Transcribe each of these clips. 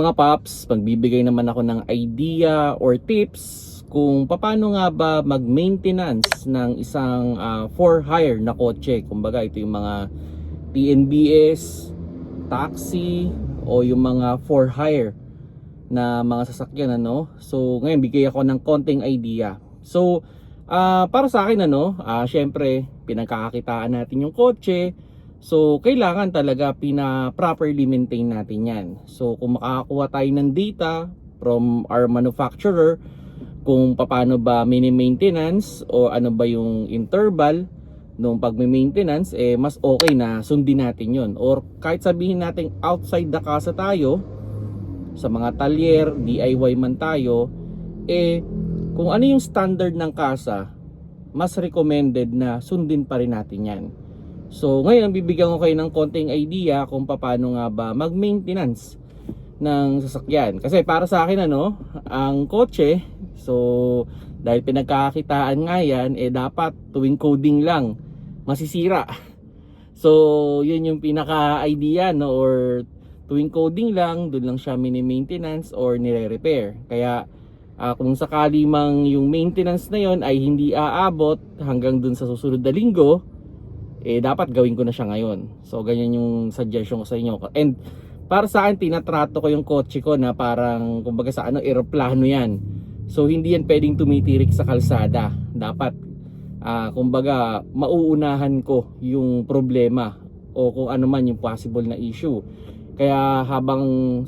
Mga paps, magbibigay naman ako ng idea or tips kung paano nga ba mag-maintenance ng isang for hire na kotse. Kumbaga ito yung mga TNBS, taxi o yung mga for hire na mga sasakyan ano. So ngayon bigay ako ng konting idea. So para sa akin syempre pinagkakakitaan natin yung kotse. So kailangan talaga properly maintain natin yan. So kung makakakuha tayo ng data from our manufacturer kung paano ba mini-maintenance o ano ba yung interval nung pagme-maintenance, mas okay na sundin natin yon. Or kahit sabihin natin outside the casa tayo, sa mga talyer, DIY man tayo, kung ano yung standard ng casa, mas recommended na sundin pa rin natin yan. So ngayon bibigyan ko kayo ng konting idea kung paano nga ba mag-maintenance ng sasakyan. Kasi para sa akin ang kotse, so dahil pinagkakakitaan nga yan, dapat tuwing coding lang masisira. So yun yung pinaka-idea or tuwing coding lang, doon lang siya mini-maintenance or nire-repair. Kaya kung sakali mang yung maintenance na yon ay hindi aabot hanggang dun sa susunod na linggo, dapat gawin ko na siya ngayon. So ganyan yung suggestion ko sa inyo. And para sa akin, tinatrato ko yung kotse ko na parang kumbaga sa eroplano yan. So hindi yan pwedeng tumitirik sa kalsada. Dapat kumbaga mauunahan ko yung problema o kung ano man yung possible na issue. Kaya habang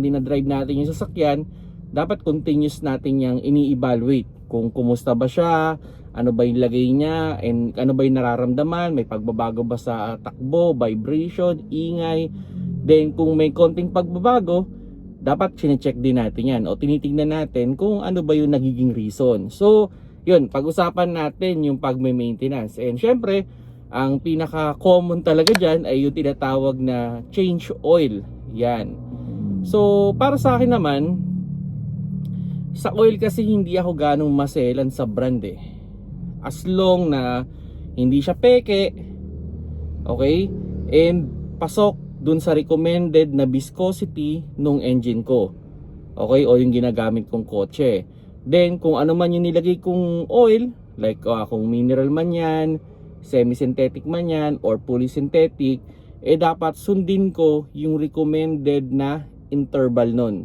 dinadrive natin yung sasakyan, dapat continuous natin yung ini-evaluate kung kumusta ba siya, ano ba yung lagay niya, and ano ba yung nararamdaman, may pagbabago ba sa takbo, vibration, ingay. Then kung may konting pagbabago, dapat chine-check din natin yan o tinitingnan natin kung ano ba yung nagiging reason. So yun, pag-usapan natin yung pagme-maintenance. And syempre, ang pinaka-common talaga dyan ay yung tinatawag na change oil. Yan. So para sa akin naman, sa oil kasi hindi ako ganong maselan sa brand as long na hindi siya peke, okay, and pasok dun sa recommended na viscosity nung engine ko, okay, o yung ginagamit kong kotse. Then kung ano man yung nilagay kong oil, like kung mineral man yan, semi-synthetic man yan, or fully synthetic, dapat sundin ko yung recommended na interval nun.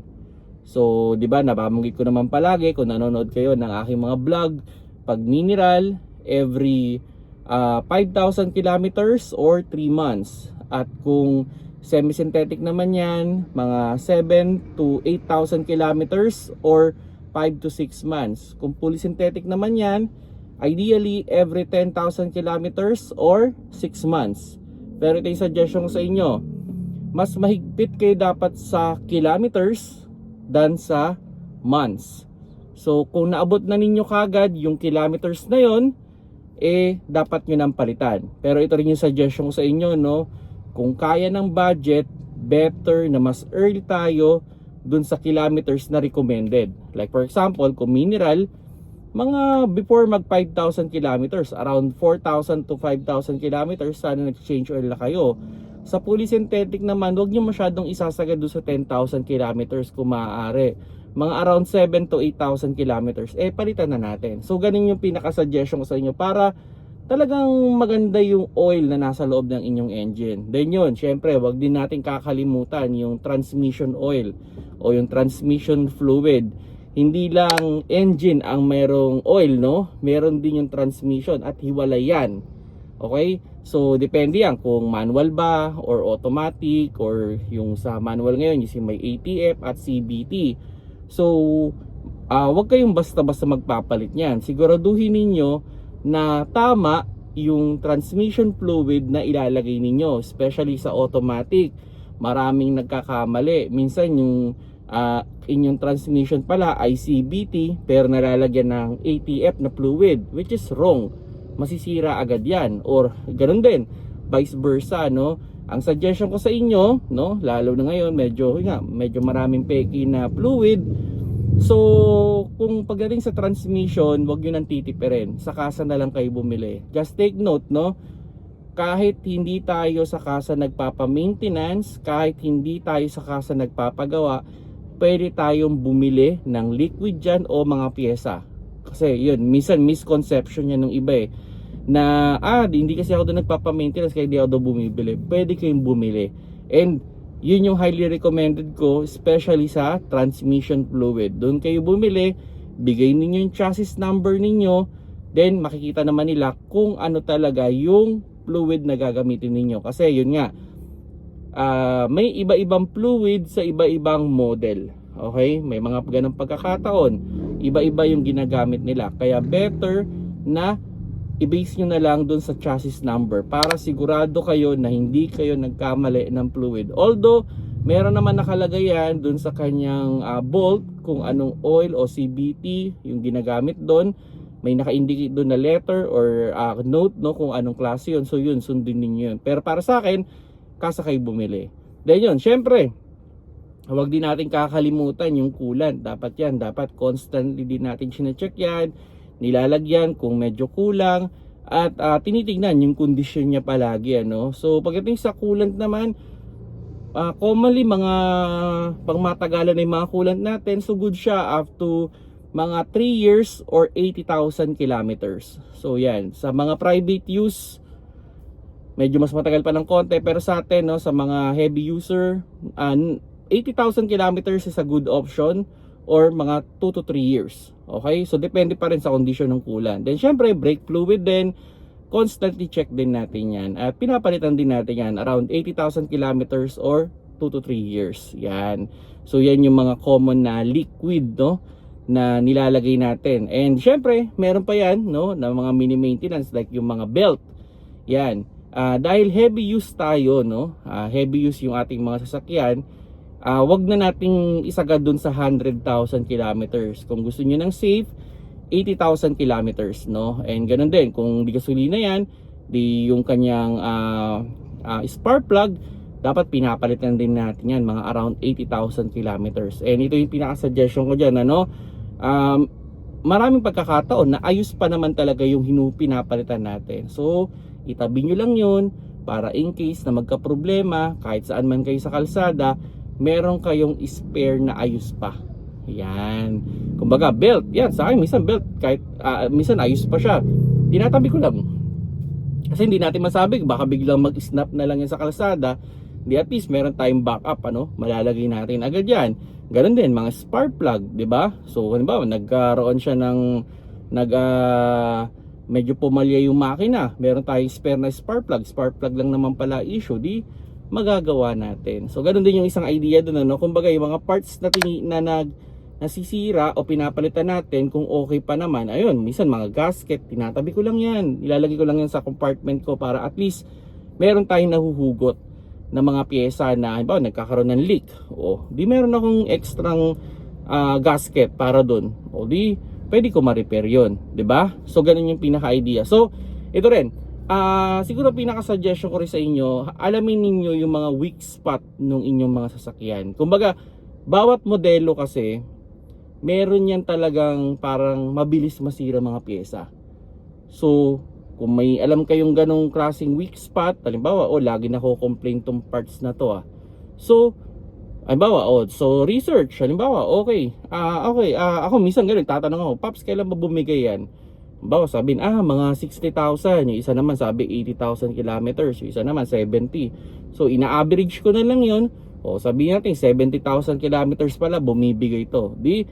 So, di ba, nababanggit ko naman palagi kung nanonood kayo ng aking mga vlog, pag mineral, every 5,000 kilometers or 3 months. At kung semi-synthetic naman yan, mga 7 to 8,000 kilometers or 5 to 6 months. Kung fully synthetic naman yan, ideally every 10,000 kilometers or 6 months. Pero ito yung suggestion ko sa inyo, mas mahigpit kayo dapat sa kilometers than sa months. So kung naabot na ninyo kagad yung kilometers na yon, dapat nyo nang palitan. Pero ito rin yung suggestion ko sa inyo, kung kaya ng budget, better na mas early tayo dun sa kilometers na recommended. Like for example, kung mineral, mga before mag 5,000 kilometers, around 4,000 to 5,000 kilometers, sana nag-change oil na kayo. Sa fully synthetic naman, huwag nyo masyadong isasagad doon sa 10,000 kilometers kung maaari. Mga around 7 to 8,000 kilometers, palitan na natin. So ganun yung pinaka-suggestion ko sa inyo para talagang maganda yung oil na nasa loob ng inyong engine. Then yun, syempre, wag din natin kakalimutan yung transmission oil o yung transmission fluid. Hindi lang engine ang mayroong oil, meron din yung transmission at hiwalay yan. Okay? So depende yan kung manual ba or automatic, or yung sa manual ngayon yung may ATF at CVT. So wag kayong basta-basta magpapalit niyan. Siguraduhin ninyo na tama yung transmission fluid na ilalagay ninyo, especially sa automatic. Maraming nagkakamali. Minsan yung inyong transmission pala ay CVT pero nalalagyan ng ATF na fluid, which is wrong. Masisira agad yan. Or ganun din, vice versa, Ang suggestion ko sa inyo, lalo na ngayon medyo maraming peki na fluid. So kung pagdating sa transmission, wag niyo nang titipirin. Sa kasa na lang kayo bumili. Just take note, kahit hindi tayo sa kasa nagpapa-maintenance, kahit hindi tayo sa kasa nagpapagawa, pwede tayong bumili ng liquid dyan o mga pyesa. Kasi yun, minsan misconception yan ng iba na hindi kasi ako doon nagpapa-maintenance kaya hindi ako doon bumibili. Pwede kayong bumili. And yun yung highly recommended ko, especially sa transmission fluid. Doon kayo bumili, bigay ninyo yung chassis number ninyo, then makikita naman nila kung ano talaga yung fluid na gagamitin ninyo. Kasi yun nga, may iba-ibang fluid sa iba-ibang model. Okay? May mga ganang pagkakataon. Iba-iba yung ginagamit nila. Kaya better na i-base nyo na lang dun sa chassis number para sigurado kayo na hindi kayo nagkamali ng fluid. Although, meron naman nakalagay yan dun sa kanyang bolt kung anong oil o CVT yung ginagamit dun. May naka-indicate doon na letter or note, no, kung anong klase yun. So yun, sundin ninyo yun. Pero para sa akin, kasa kayo bumili. Then yun, syempre, huwag din natin kakalimutan yung coolant. Dapat yan, dapat constantly din natin sinecheck yan, nilalagyan kung medyo kulang, at tinitignan yung kondisyon niya palagi. Ano? So pagdating sa coolant naman, commonly mga pangmatagalan na yung mga coolant natin, so good siya up to mga 3 years or 80,000 kilometers. So yan, sa mga private use, medyo mas matagal pa ng konti, pero sa atin, no, sa mga heavy user, 80,000 kilometers is a good option, or mga 2 to 3 years. Okay? So depende pa rin sa condition ng coolant. Then syempre, brake fluid din, constantly check din natin yan. At pinapalitan din natin yan around 80,000 kilometers or 2 to 3 years. Yan. So yan yung mga common na liquid, no, na nilalagay natin. And syempre, meron pa yan, no, na mga mini maintenance like yung mga belt. Yan. Dahil heavy use tayo, no, heavy use yung ating mga sasakyan, wag na nating isagad dun sa 100,000 kilometers. Kung gusto niyo ng safe, 80,000 kilometers, no. And ganun din, kung di gasolina yan, di yung kanyang spark plug, dapat pinapalitan din natin yan, mga around 80,000 kilometers. And ito yung pinaka-suggestion ko dyan, ano, maraming pagkakataon na ayos pa naman talaga yung pinapalitan natin. So, itabi nyo lang yun para in case na magka-problema, kahit saan man kayo sa kalsada, meron kayong spare na ayos pa. Yan. Kumbaga, belt. Yan, sa akin, minsan belt, kahit minsan ayos pa siya. Tinatabi ko lang. Kasi hindi natin masabi, baka biglang mag-snap na lang yan sa kalsada. Di at least meron tayong backup, ano, malalagay natin agad yan. Ganon din, mga spark plug, di ba? So, halimbawa, nagkaroon siya ng medyo pumalya yung makina, meron tayong spare na spark plug lang naman pala issue, di magagawa natin. So ganoon din yung isang idea doon, ano, kumbaga yung mga parts na nasisira o pinapalitan natin, kung okay pa naman, ayun, minsan mga gasket, tinatabi ko lang yan, ilalagay ko lang yan sa compartment ko para at least meron tayong nahuhugot na mga pyesa na halimbawa nagkakaroon ng leak, o di meron akong extrang gasket para doon, o di pwede ko ma-repair yun, di ba? So ganun yung pinaka-idea. So ito rin, siguro pinaka-suggestion ko rin sa inyo, alamin ninyo yung mga weak spot ng inyong mga sasakyan. Kumbaga, bawat modelo kasi meron yan talagang parang mabilis masira mga pyesa. So kung may alam kayong ganong klaseng weak spot, halimbawa, lagi nako-complain tong parts na to, so halimbawa, so research, halimbawa, okay, ako minsan ganun, tatanong ako, Paps, kailan ba bumigay yan? Halimbawa, sabihin, mga 60,000, yung isa naman sabi 80,000 kilometers, yung isa naman 70. So ina-average ko na lang yun, sabihin natin 70,000 kilometers pala bumibigay to, di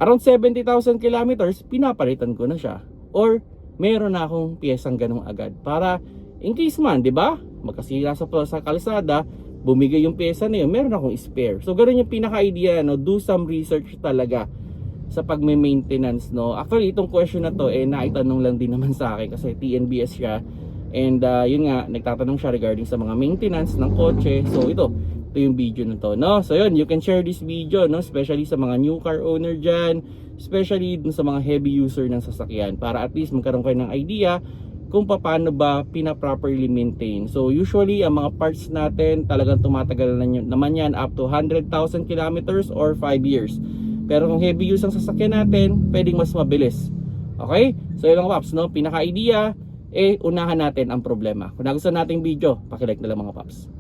around 70,000 kilometers pinapalitan ko na siya, or meron na akong piyesang ganong agad para in case man, di ba, magkasira sa kalsada, bumigay yung pyesa na yun, meron akong spare. So ganoon yung pinaka-idea, no, do some research talaga sa pagme-maintenance, no. Actually itong question na to naitanong lang din naman sa akin kasi TNBS siya, and yun nga, nagtatanong siya regarding sa mga maintenance ng kotse. So ito yung video na to, no. So yun, you can share this video, no, especially sa mga new car owner dyan, especially dun sa mga heavy user ng sasakyan, para at least magkaroon kayo ng idea kung paano ba pina-properly maintain. So usually ang mga parts natin talagang tumatagal naman yan up to 100,000 kilometers or 5 years. Pero kung heavy use ang sasakyan natin, pwedeng mas mabilis. Okay? So yun lang, Paps, no? Pinaka-idea, unahan natin ang problema. Kung nagustuhan nating video, paki-like na lang mga paps.